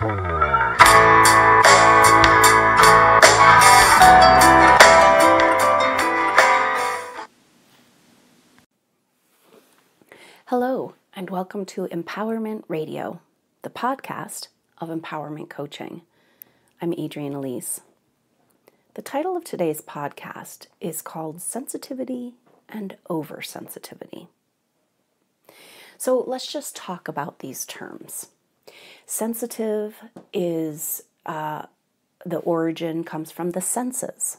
Hello, and welcome to Empowerment Radio, the podcast of empowerment coaching. I'm Adrienne Elise. The title of today's podcast is called Sensitivity and Oversensitivity. So let's just talk about these terms. Sensitive is, the origin comes from the senses.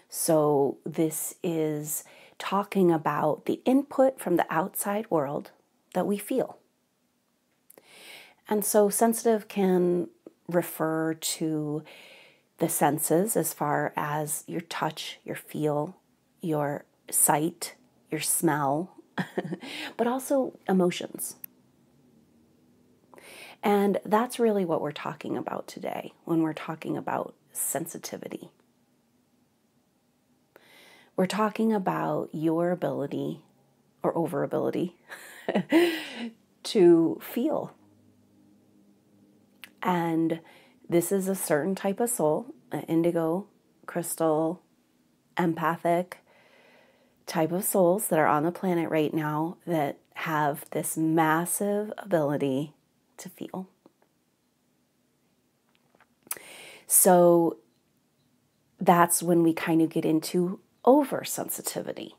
So this is talking about the input from the outside world that we feel. And so sensitive can refer to the senses as far as your touch, your feel, your sight, your smell, but also emotions. And that's really what we're talking about today when we're talking about sensitivity. We're talking about your ability or overability to feel. And this is a certain type of soul, an indigo, crystal, empathic type of souls that are on the planet right now that have this massive ability to feel. So that's when we kind of get into oversensitivity.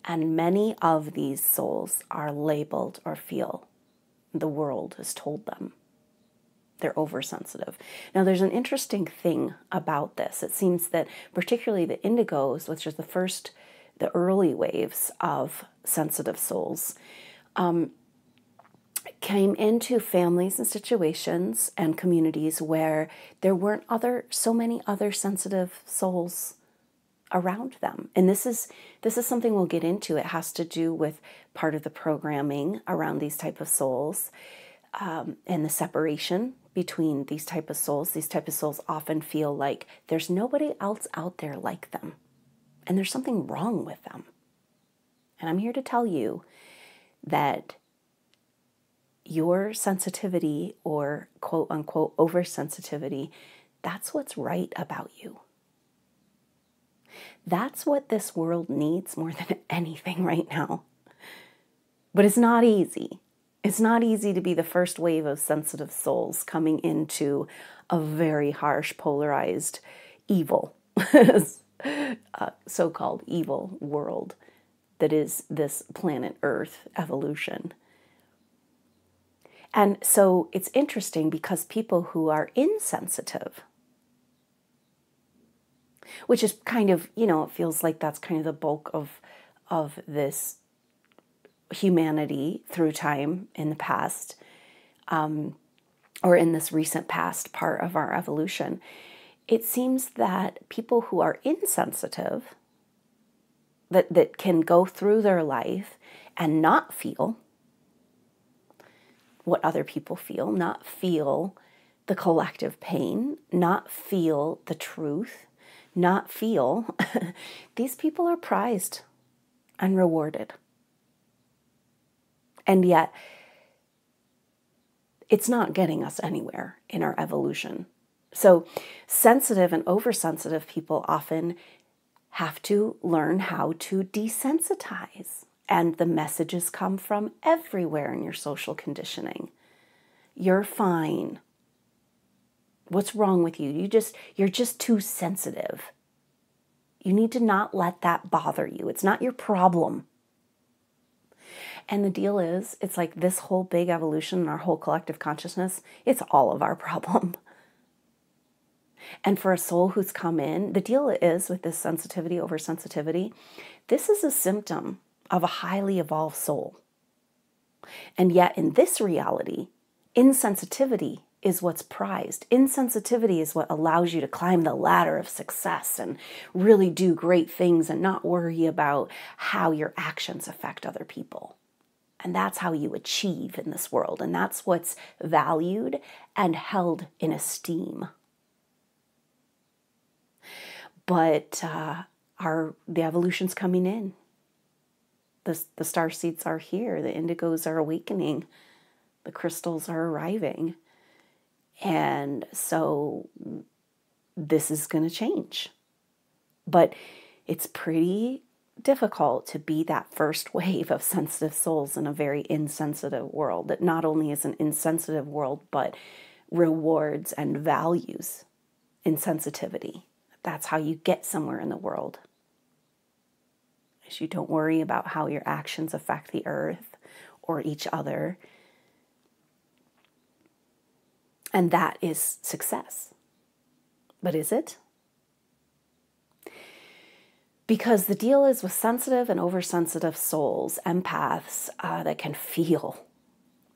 And many of these souls are labeled or feel the world has told them they're oversensitive. Now, there's an interesting thing about this. It seems that particularly the indigos, which is the early waves of sensitive souls, came into families and situations and communities where there weren't so many other sensitive souls around them. And this is something we'll get into. It has to do with part of the programming around these type of souls, and the separation between these type of souls. These type of souls often feel like there's nobody else out there like them, and there's something wrong with them. And I'm here to tell you that your sensitivity, or quote unquote oversensitivity, that's what's right about you. That's what this world needs more than anything right now. But it's not easy. It's not easy to be the first wave of sensitive souls coming into a very harsh, polarized, evil, so-called evil world that is this planet Earth evolution. And so it's interesting because people who are insensitive, which is kind of, it feels like that's kind of the bulk of this humanity through time in the past, or in this recent past part of our evolution. It seems that people who are insensitive, that can go through their life and not feel what other people feel, not feel the collective pain, not feel the truth, not feel, these people are prized and rewarded. And yet, it's not getting us anywhere in our evolution. So sensitive and oversensitive people often have to learn how to desensitize. And the messages come from everywhere in your social conditioning. You're fine. What's wrong with you? You're just too sensitive. You need to not let that bother you. It's not your problem. And the deal is, it's like this whole big evolution and our whole collective consciousness, it's all of our problem. And for a soul who's come in, the deal is with this sensitivity, oversensitivity, this is a symptom of a highly evolved soul. And yet in this reality, insensitivity is what's prized. Insensitivity is what allows you to climb the ladder of success and really do great things and not worry about how your actions affect other people. And that's how you achieve in this world. And that's what's valued and held in esteem. But the evolution's coming in. The star seeds are here. The indigos are awakening. The crystals are arriving. And so this is going to change. But it's pretty difficult to be that first wave of sensitive souls in a very insensitive world that not only is an insensitive world, but rewards and values insensitivity. That's how you get somewhere in the world. Is you don't worry about how your actions affect the earth or each other. And that is success. But is it? Because the deal is with sensitive and oversensitive souls, empaths that can feel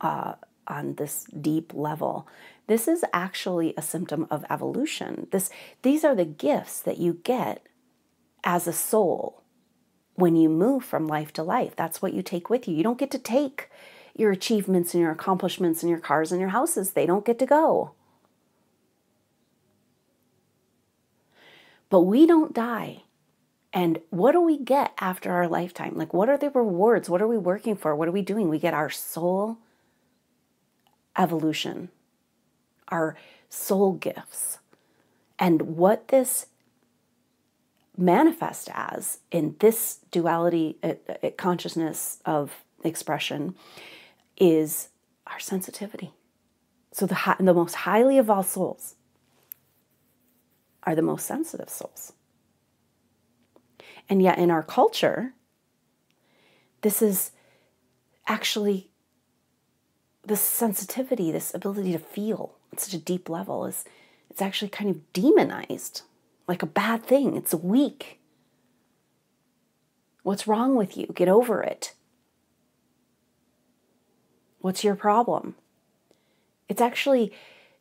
on this deep level, this is actually a symptom of evolution. These are the gifts that you get as a soul when you move from life to life. That's what you take with you. You don't get to take your achievements and your accomplishments and your cars and your houses. They don't get to go. But we don't die. And what do we get after our lifetime? Like, what are the rewards? What are we working for? What are we doing? We get our soul evolution, our soul gifts. And what this manifests as in this duality consciousness of expression is our sensitivity. So the most highly evolved souls are the most sensitive souls. And yet in our culture, this is actually, this sensitivity, this ability to feel at such a deep level it's actually kind of demonized, like a bad thing. It's weak. What's wrong with you? Get over it. What's your problem? It's actually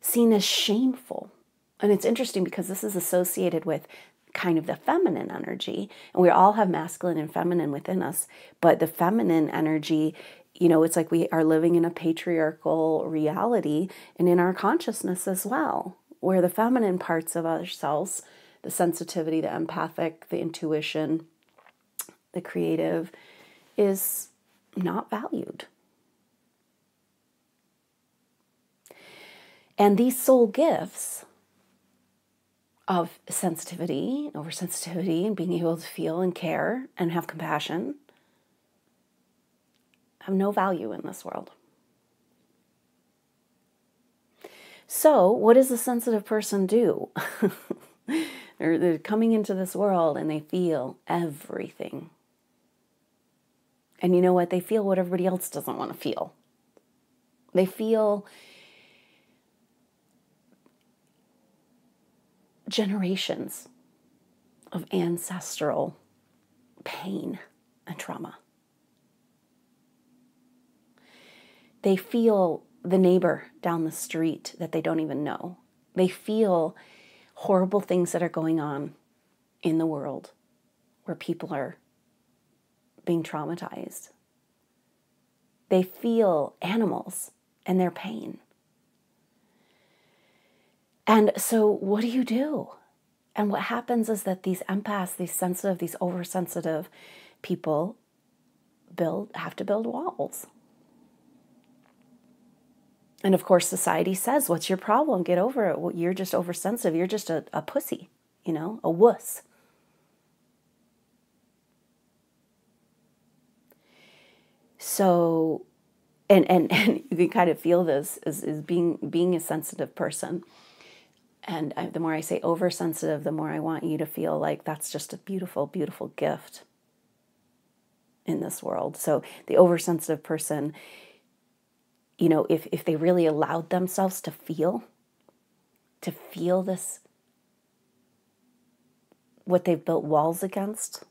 seen as shameful. And it's interesting because this is associated with kind of the feminine energy. And we all have masculine and feminine within us. But the feminine energy, it's like we are living in a patriarchal reality and in our consciousness as well, where the feminine parts of ourselves, the sensitivity, the empathic, the intuition, the creative, is not valued. And these soul gifts of sensitivity, oversensitivity, and being able to feel and care and have compassion have no value in this world. So what does a sensitive person do? They're coming into this world and they feel everything. And you know what? They feel what everybody else doesn't want to feel. They feel generations of ancestral pain and trauma. They feel the neighbor down the street that they don't even know. They feel horrible things that are going on in the world where people are being traumatized. They feel animals and their pain. And so what do? And what happens is that these empaths, these sensitive, these oversensitive people have to build walls. And of course, society says, what's your problem? Get over it. Well, you're just oversensitive. You're just a pussy, a wuss. So, and you can kind of feel this as being a sensitive person. And the more I say oversensitive, the more I want you to feel like that's just a beautiful, beautiful gift in this world. So the oversensitive person, if they really allowed themselves to feel this, what they've built walls against,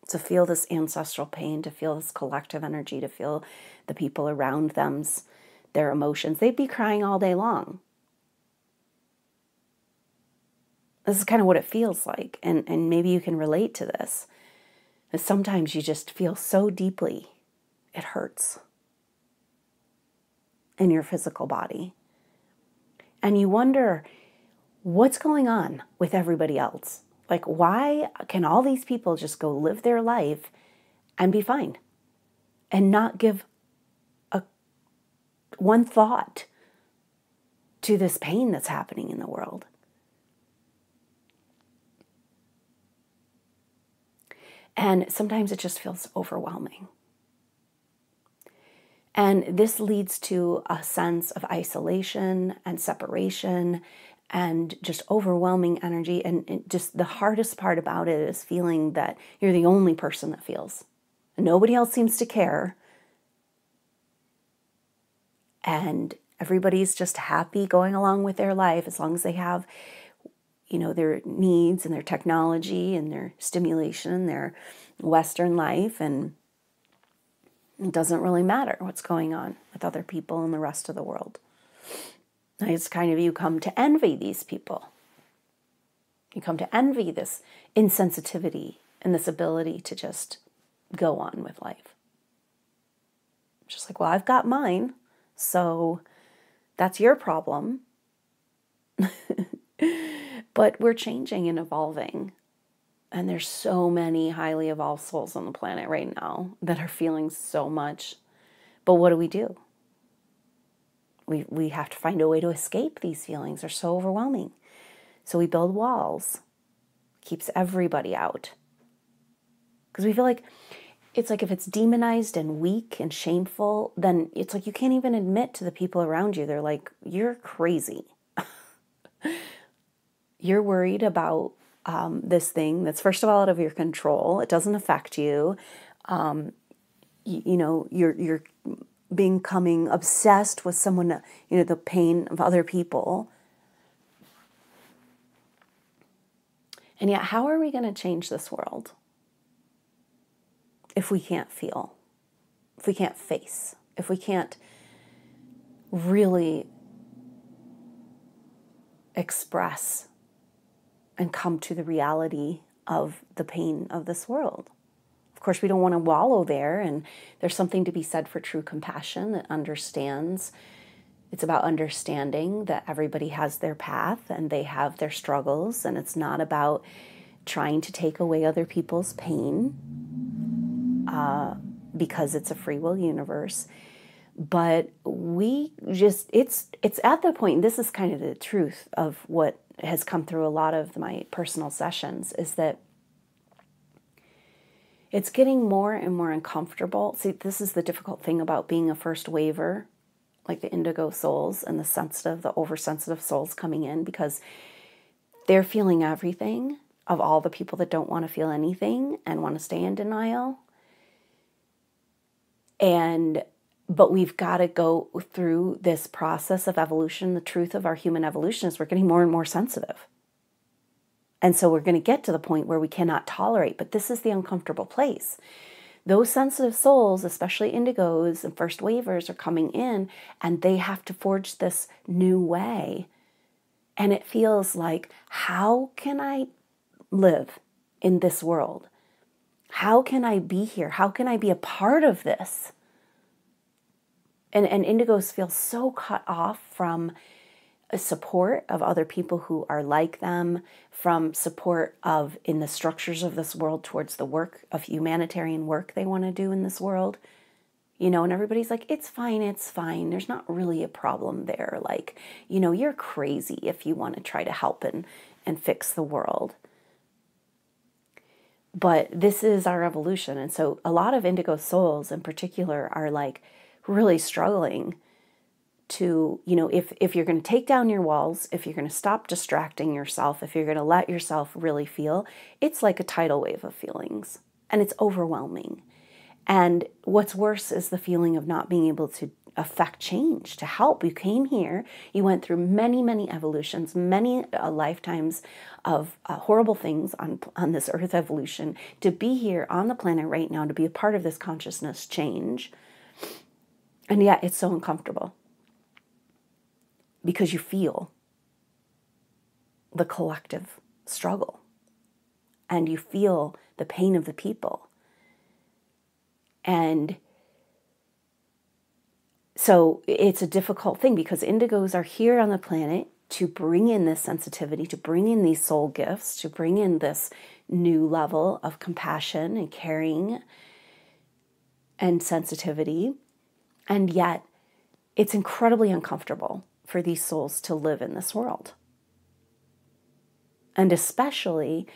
to feel this ancestral pain, to feel this collective energy, to feel the people around their emotions, they'd be crying all day long. This is kind of what it feels like. And maybe you can relate to this. Sometimes you just feel so deeply, it hurts in your physical body. And you wonder, what's going on with everybody else? Like, why can all these people just go live their life and be fine and not give a one thought to this pain that's happening in the world. And sometimes it just feels overwhelming. And this leads to a sense of isolation and separation and just overwhelming energy. And just the hardest part about it is feeling that you're the only person that feels. Nobody else seems to care. And everybody's just happy going along with their life as long as they have, their needs and their technology and their stimulation, their Western life. And it doesn't really matter what's going on with other people in the rest of the world. It's kind of, you come to envy these people. You come to envy this insensitivity and this ability to just go on with life. Just like, well, I've got mine, so that's your problem. But we're changing and evolving. And there's so many highly evolved souls on the planet right now that are feeling so much. But what do? We have to find a way to escape these feelings. They're so overwhelming. So we build walls. Keeps everybody out. Because we feel like, it's like if it's demonized and weak and shameful, then it's like you can't even admit to the people around you. They're like, you're crazy. You're worried about this thing that's, first of all, out of your control. It doesn't affect you. You're becoming obsessed with someone, the pain of other people. And yet, how are we going to change this world if we can't feel, if we can't face, if we can't really express and come to the reality of the pain of this world? Of course, we don't want to wallow there, and there's something to be said for true compassion that understands. It's about understanding that everybody has their path and they have their struggles, and it's not about trying to take away other people's pain because it's a free will universe. But it's at the point, this is kind of the truth of what has come through a lot of my personal sessions, is that it's getting more and more uncomfortable. See, this is the difficult thing about being a first waver, like the indigo souls and the oversensitive souls coming in, because they're feeling everything of all the people that don't want to feel anything and want to stay in denial. But we've got to go through this process of evolution. The truth of our human evolution is we're getting more and more sensitive. And so we're going to get to the point where we cannot tolerate, but this is the uncomfortable place. Those sensitive souls, especially indigos and first wavers, are coming in, and they have to forge this new way. And it feels like, how can I live in this world? How can I be here? How can I be a part of this? And indigos feel so cut off from a support of other people who are like them, from support of in the structures of this world towards the work of humanitarian work they want to do in this world. And everybody's like, it's fine. There's not really a problem there. Like, you're crazy if you want to try to help and fix the world. But this is our evolution. And so a lot of indigo souls in particular are like really struggling to, if you're going to take down your walls, if you're going to stop distracting yourself, if you're going to let yourself really feel, it's like a tidal wave of feelings, and it's overwhelming. And what's worse is the feeling of not being able to affect change, to help. You came here, you went through many, many evolutions, many lifetimes of horrible things on this earth evolution, to be here on the planet right now, to be a part of this consciousness change. And yet it's so uncomfortable because you feel the collective struggle and you feel the pain of the people. And so it's a difficult thing because indigos are here on the planet to bring in this sensitivity, to bring in these soul gifts, to bring in this new level of compassion and caring and sensitivity. And yet it's incredibly uncomfortable for these souls to live in this world. And especially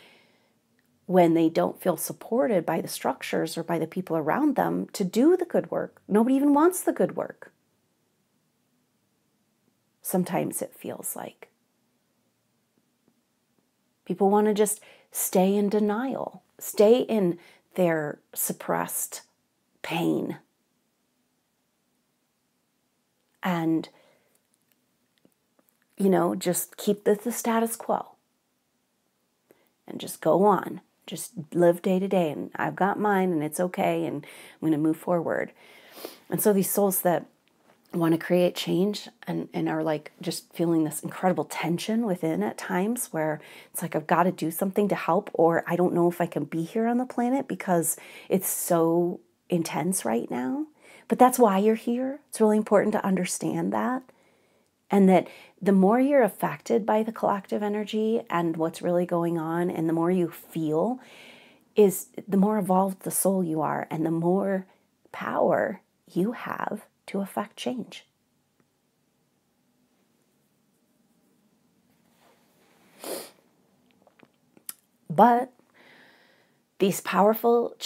when they don't feel supported by the structures or by the people around them to do the good work. Nobody even wants the good work. Sometimes it feels like people want to just stay in denial, stay in their suppressed pain, and, just keep the status quo and just go on, just live day to day, and I've got mine and it's okay, and I'm going to move forward. And so these souls that want to create change and are like just feeling this incredible tension within at times where it's like, I've got to do something to help, or I don't know if I can be here on the planet because it's so intense right now. But that's why you're here. It's really important to understand that. And that the more you're affected by the collective energy and what's really going on, and the more you feel, is the more evolved the soul you are, and the more power you have to affect change. But these powerful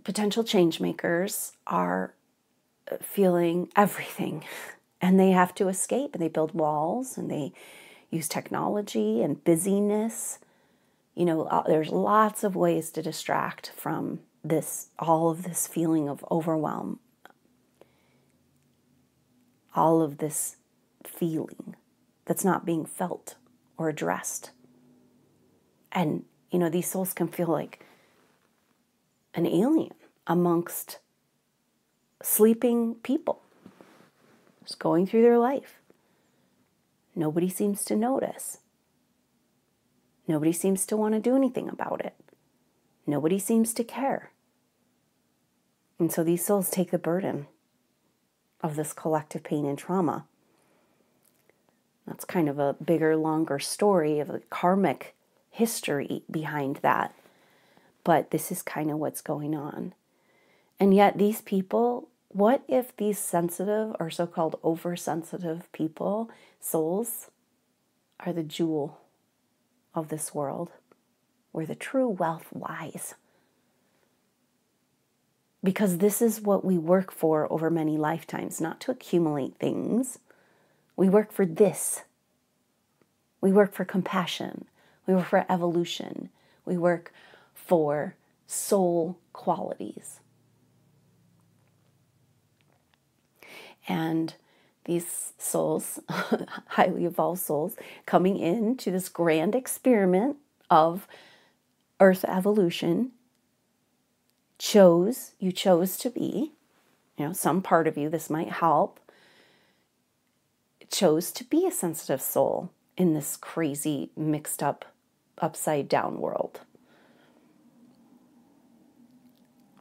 potential change makers are feeling everything, and they have to escape, and they build walls, and they use technology and busyness. There's lots of ways to distract from all of this feeling of overwhelm, all of this feeling that's not being felt or addressed. And, these souls can feel like an alien amongst sleeping people, just going through their life. Nobody seems to notice. Nobody seems to want to do anything about it. Nobody seems to care. And so these souls take the burden of this collective pain and trauma. That's kind of a bigger, longer story of a karmic history behind that. But this is kind of what's going on. And yet these people, what if these sensitive or so-called oversensitive people, souls, are the jewel of this world where the true wealth lies? Because this is what we work for over many lifetimes, not to accumulate things. We work for this. We work for compassion. We work for evolution. We work for soul qualities. And these souls, highly evolved souls, coming into this grand experiment of Earth evolution, you chose to be, some part of you, this might help, chose to be a sensitive soul in this crazy, mixed up, upside down world.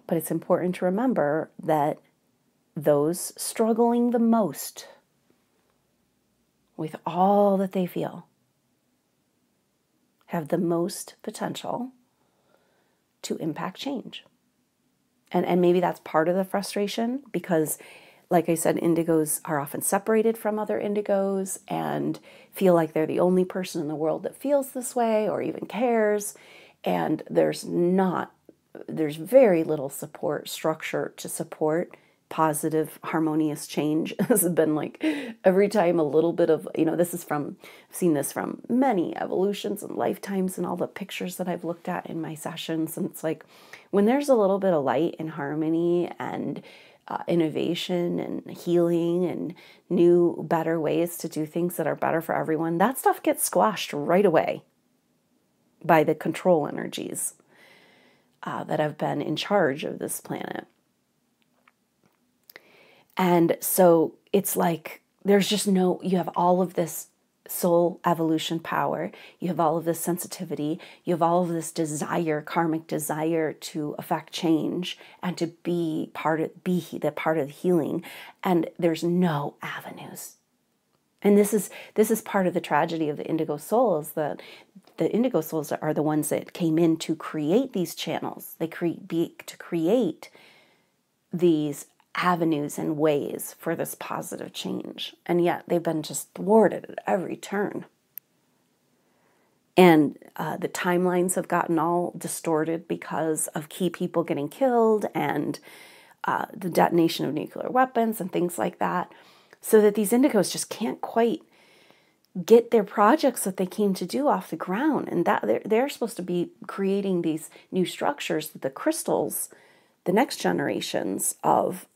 But it's important to remember that those struggling the most with all that they feel have the most potential to impact change. And maybe that's part of the frustration because, like I said, indigos are often separated from other indigos and feel like they're the only person in the world that feels this way or even cares. And there's very little support structure to support positive, harmonious change. This has been like every time a little bit of, I've seen this from many evolutions and lifetimes and all the pictures that I've looked at in my sessions. And it's like when there's a little bit of light and harmony and innovation and healing and new, better ways to do things that are better for everyone, that stuff gets squashed right away by the control energies that have been in charge of this planet. And so it's like there's just you have all of this soul evolution power, you have all of this sensitivity, you have all of this desire, karmic desire to affect change and to be the part of the healing, and there's no avenues. And this is part of the tragedy of the indigo souls, that the indigo souls are the ones that came in to create these channels. They create these avenues and ways for this positive change. And yet they've been just thwarted at every turn. And the timelines have gotten all distorted because of key people getting killed and the detonation of nuclear weapons and things like that. So that these indigos just can't quite get their projects that they came to do off the ground. And that they're supposed to be creating these new structures that the crystals, the next generations of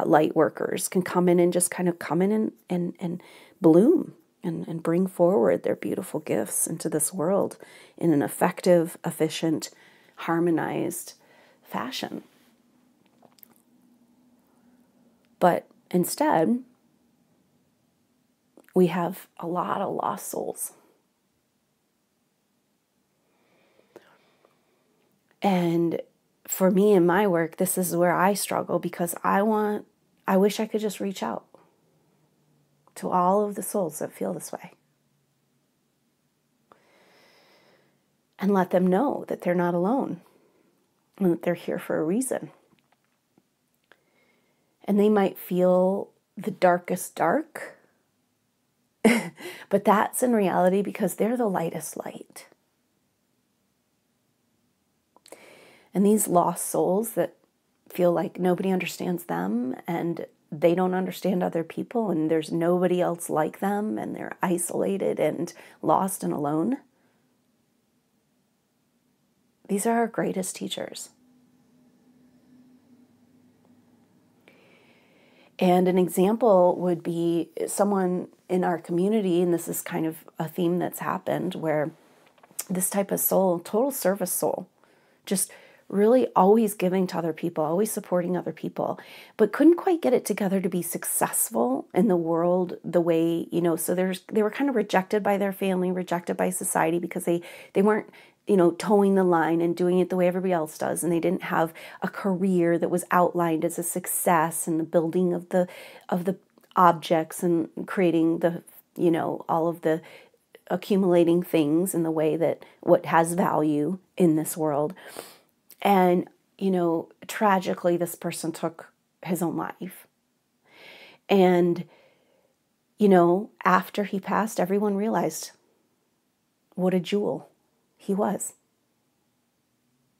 light workers, can come in and just kind of come in and bloom and bring forward their beautiful gifts into this world in an effective, efficient, harmonized fashion. But instead, we have a lot of lost souls. And for me in my work, this is where I struggle, because I wish I could just reach out to all of the souls that feel this way and let them know that they're not alone and that they're here for a reason. And they might feel the darkest dark, but that's in reality because they're the lightest light. And these lost souls that feel like nobody understands them and they don't understand other people and there's nobody else like them and they're isolated and lost and alone, these are our greatest teachers. And an example would be someone in our community, and this is kind of a theme that's happened, where this type of soul, total service soul, just really always giving to other people, always supporting other people, but couldn't quite get it together to be successful in the world the way, so they were kind of rejected by their family, rejected by society, because they weren't, towing the line and doing it the way everybody else does. And they didn't have a career that was outlined as a success in the building of the objects and creating the, all of the accumulating things in the way that what has value in this world. And, tragically, this person took his own life. And, after he passed, everyone realized what a jewel he was.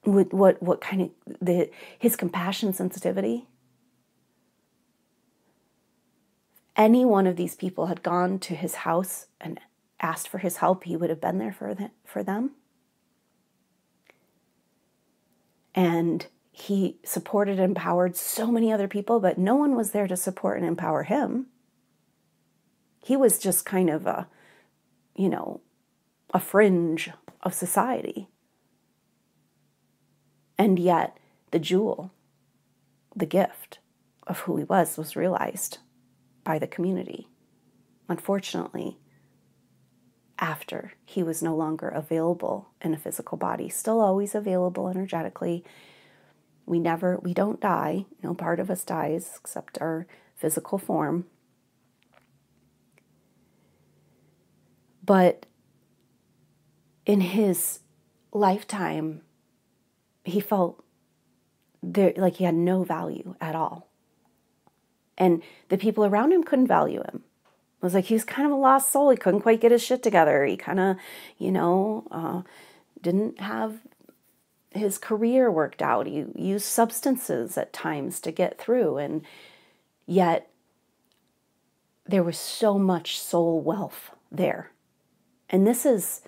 What kind of his compassion, sensitivity. Any one of these people had gone to his house and asked for his help, he would have been there for them. And he supported and empowered so many other people, but no one was there to support and empower him. He was just kind of a fringe of society. And yet the jewel, the gift of who he was realized by the community. Unfortunately, after he was no longer available in a physical body, still always available energetically. We don't die. No part of us dies except our physical form. But in his lifetime, he felt like he had no value at all. And the people around him couldn't value him. It was like he was kind of a lost soul. He couldn't quite get his shit together. He kind of, didn't have his career worked out. He used substances at times to get through. And yet there was so much soul wealth there. And this is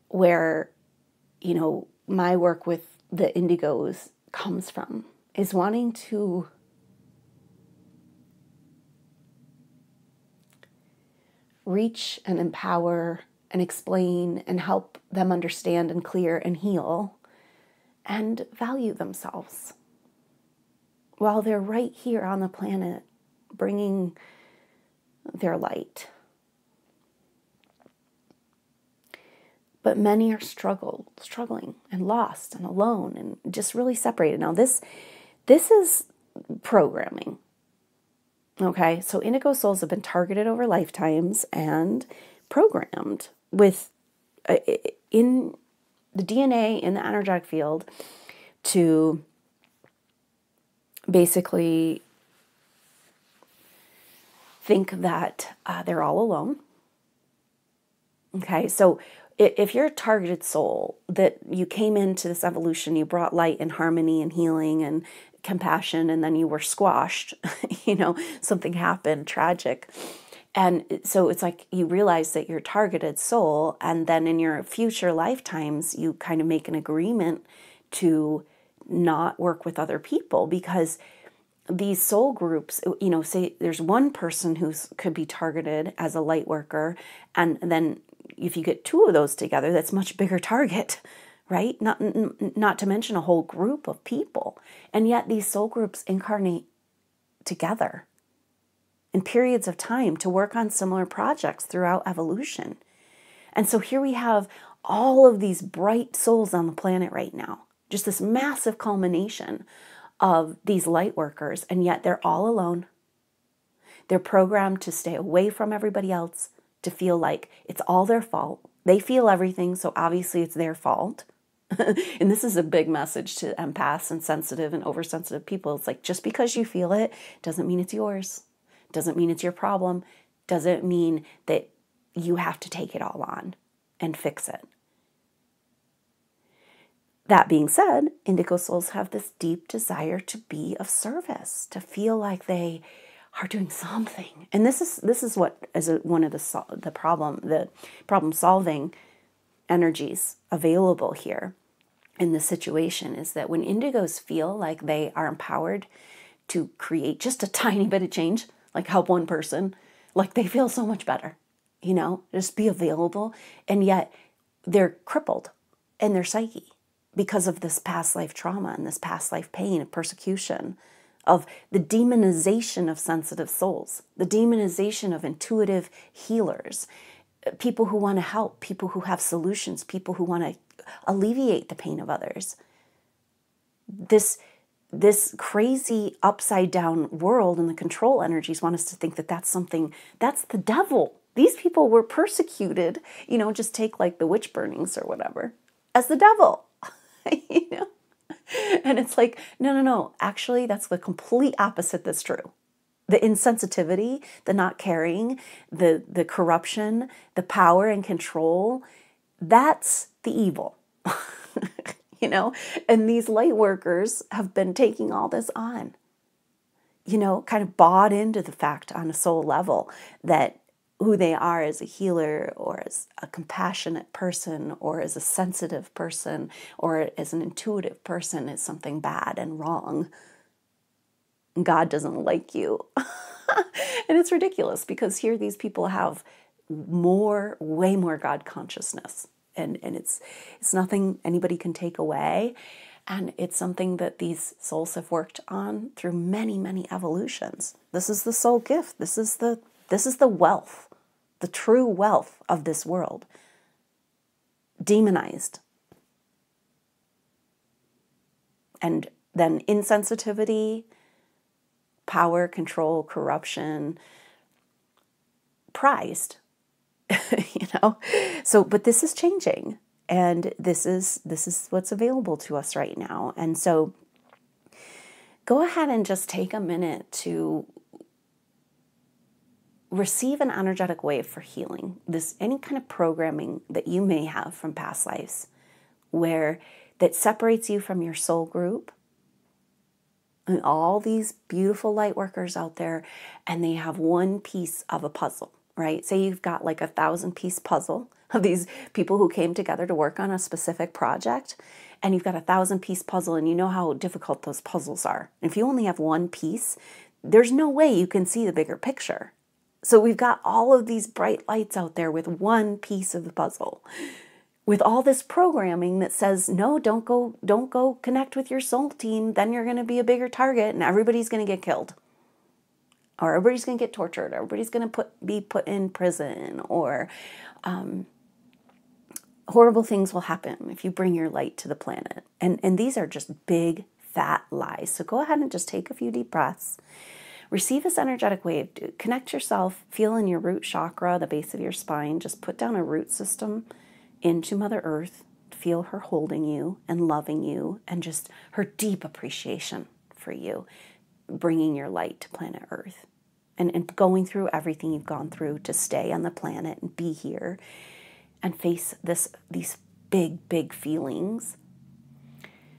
where, my work with the indigos comes from, is wanting to reach and empower and explain and help them understand and clear and heal and value themselves while they're right here on the planet bringing their light. But many are struggling and lost and alone and just really separated. Now this is programming. Okay, so indigo souls have been targeted over lifetimes and programmed with in the DNA in the energetic field to basically think that they're all alone. Okay, so if you're a targeted soul, that you came into this evolution, you brought light and harmony and healing and compassion, and then you were squashed, something happened, tragic. And so it's like you realize that you're a targeted soul, and then in your future lifetimes, you kind of make an agreement to not work with other people, because these soul groups, say there's one person who could be targeted as a light worker, and then if you get two of those together, that's a much bigger target, right? Not to mention a whole group of people. And yet these soul groups incarnate together in periods of time to work on similar projects throughout evolution. And so here we have all of these bright souls on the planet right now, just this massive culmination of these light workers, and yet they're all alone. They're programmed to stay away from everybody else, to feel like it's all their fault. They feel everything, so obviously it's their fault. And this is a big message to empaths and sensitive and oversensitive people. It's like, just because you feel it doesn't mean it's yours. Doesn't mean it's your problem. Doesn't mean that you have to take it all on and fix it. That being said, indigo souls have this deep desire to be of service, to feel like they are doing something. And this is what is one of the problem solving energies available here in this situation, is that when indigos feel like they are empowered to create just a tiny bit of change, like help one person, like they feel so much better, just be available. And yet they're crippled in their psyche because of this past life trauma and this past life pain and persecution, of the demonization of sensitive souls, the demonization of intuitive healers, people who want to help, people who have solutions, people who want to alleviate the pain of others. This crazy upside down world and the control energies want us to think that that's the devil. These people were persecuted, just take like the witch burnings or whatever, as the devil, And it's like, no. Actually, that's the complete opposite that's true. The insensitivity, the not caring, the corruption, the power and control, that's the evil. And these light workers have been taking all this on, kind of bought into the fact on a soul level that who they are as a healer, or as a compassionate person, or as a sensitive person, or as an intuitive person is something bad and wrong. God doesn't like you. And it's ridiculous, because here these people have way more God consciousness. And it's nothing anybody can take away. And it's something that these souls have worked on through many, many evolutions. This is the soul gift. This is the wealth, the true wealth of this world. Demonized. And then insensitivity, power, control, corruption, prized. So, but this is changing, and this is what's available to us right now. And so go ahead and just take a minute to receive an energetic wave for healing. Any kind of programming that you may have from past lives that separates you from your soul group. And all these beautiful light workers out there, and they have one piece of a puzzle, right? Say you've got like 1,000-piece puzzle of these people who came together to work on a specific project, and you've got 1,000-piece puzzle, and you know how difficult those puzzles are. And if you only have one piece, there's no way you can see the bigger picture. So we've got all of these bright lights out there with one piece of the puzzle, with all this programming that says, no, don't go connect with your soul team, then you're going to be a bigger target and everybody's going to get killed. Or everybody's going to get tortured, or everybody's going to be put in prison, or horrible things will happen if you bring your light to the planet. And these are just big, fat lies. So go ahead and just take a few deep breaths. Receive this energetic wave. Connect yourself. Feel in your root chakra, the base of your spine. Just put down a root system into Mother Earth. Feel her holding you and loving you, and just her deep appreciation for you. bringing your light to planet Earth and going through everything you've gone through to stay on the planet and be here and face these big, big feelings.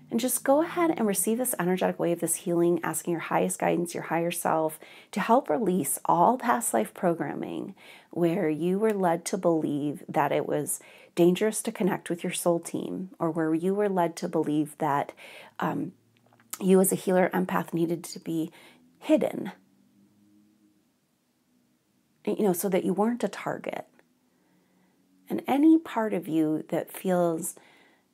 And just go ahead and receive this energetic wave, this healing, asking your highest guidance, your higher self, to help release all past life programming where you were led to believe that it was dangerous to connect with your soul team, or where you were led to believe that you as a healer empath needed to be hidden, so that you weren't a target. And any part of you that feels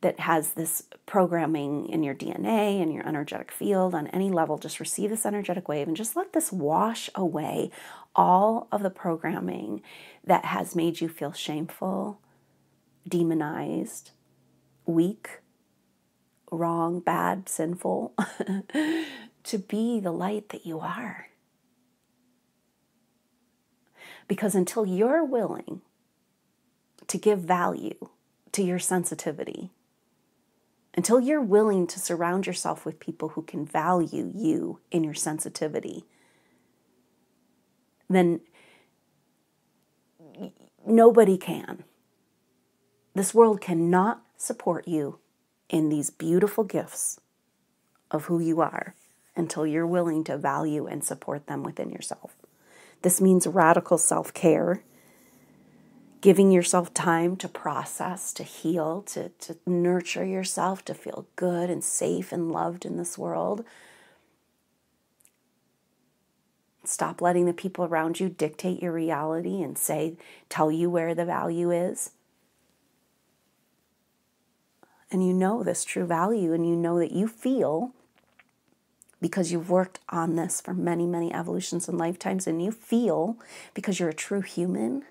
that has this programming in your DNA and your energetic field on any level, just receive this energetic wave and just let this wash away all of the programming that has made you feel shameful, demonized, weak, wrong, bad, sinful, to be the light that you are. Because until you're willing to give value to your sensitivity, until you're willing to surround yourself with people who can value you in your sensitivity, then nobody can. This world cannot support you in these beautiful gifts of who you are until you're willing to value and support them within yourself. This means radical self-care, giving yourself time to process, to heal, to nurture yourself, to feel good and safe and loved in this world. Stop letting the people around you dictate your reality and tell you where the value is. And you know this true value, and you know that you feel, because you've worked on this for many, many evolutions and lifetimes, and you feel because you're a true human.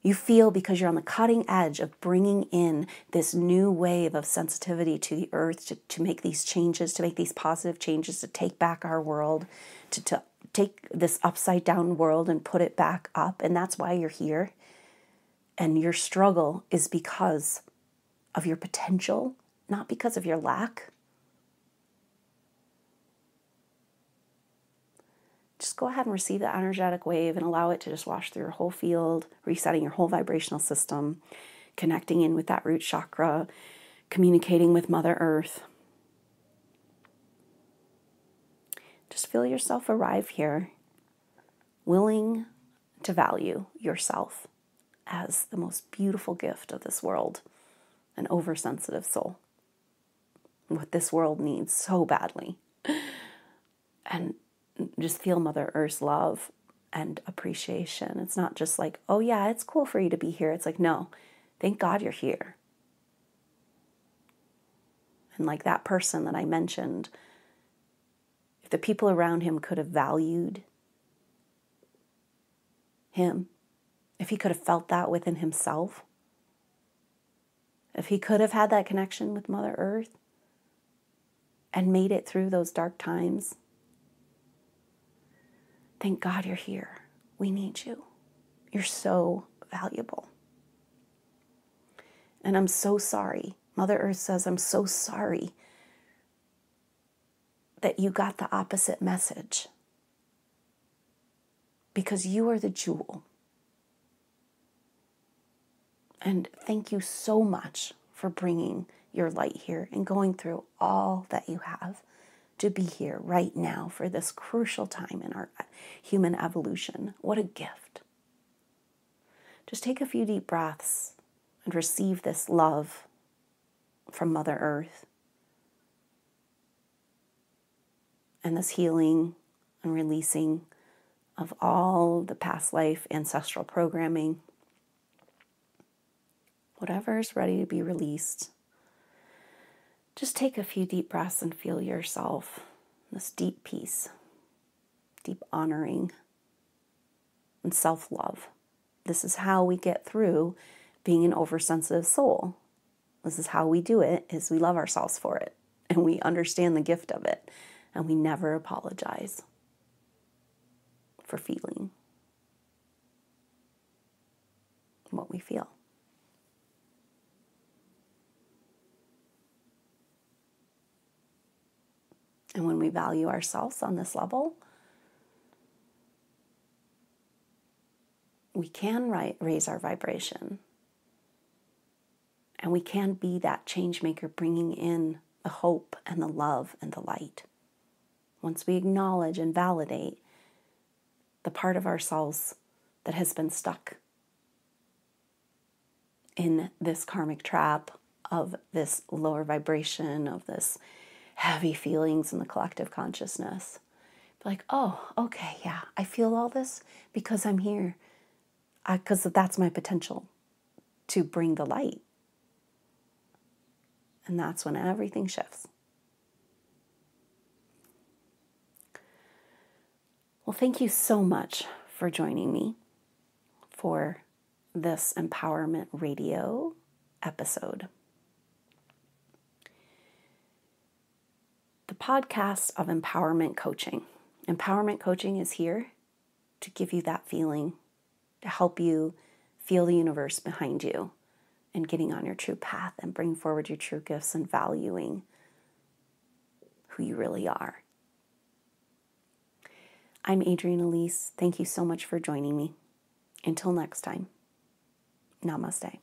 You feel because you're on the cutting edge of bringing in this new wave of sensitivity to the earth, to make these changes, to make these positive changes, to take back our world, to take this upside down world and put it back up. And that's why you're here. And your struggle is because of your potential, not because of your lack. Just go ahead and receive that energetic wave and allow it to just wash through your whole field, resetting your whole vibrational system, connecting in with that root chakra, communicating with Mother Earth. Just feel yourself arrive here, willing to value yourself as the most beautiful gift of this world, an oversensitive soul, what this world needs so badly. And just feel Mother Earth's love and appreciation. It's not just like, oh yeah, it's cool for you to be here. It's like, no, thank God you're here. And like that person that I mentioned, if the people around him could have valued him, if he could have felt that within himself, if he could have had that connection with Mother Earth and made it through those dark times, thank God you're here. We need you. You're so valuable. And I'm so sorry. Mother Earth says, I'm so sorry that you got the opposite message. Because you are the jewel. And thank you so much for bringing your light here and going through all that you have to be here right now for this crucial time in our human evolution. What a gift. Just take a few deep breaths and receive this love from Mother Earth and this healing and releasing of all the past life ancestral programming. Whatever is ready to be released. Just take a few deep breaths and feel yourself, this deep peace, deep honoring, and self-love. This is how we get through being an oversensitive soul. This is how we do it, is we love ourselves for it, and we understand the gift of it, and we never apologize for feeling what we feel. And when we value ourselves on this level, we can raise our vibration. And we can be that change maker, bringing in the hope and the love and the light. Once we acknowledge and validate the part of ourselves that has been stuck in this karmic trap of this lower vibration, of this heavy feelings in the collective consciousness. Be like, oh, okay, yeah, I feel all this because I'm here. Because that's my potential to bring the light. And that's when everything shifts. Well, thank you so much for joining me for this Empowerment Radio episode. The podcast of empowerment coaching. Empowerment coaching is here to give you that feeling, to help you feel the universe behind you and getting on your true path and bring forward your true gifts and valuing who you really are. I'm Adrienne Elise. Thank you so much for joining me. Until next time, namaste.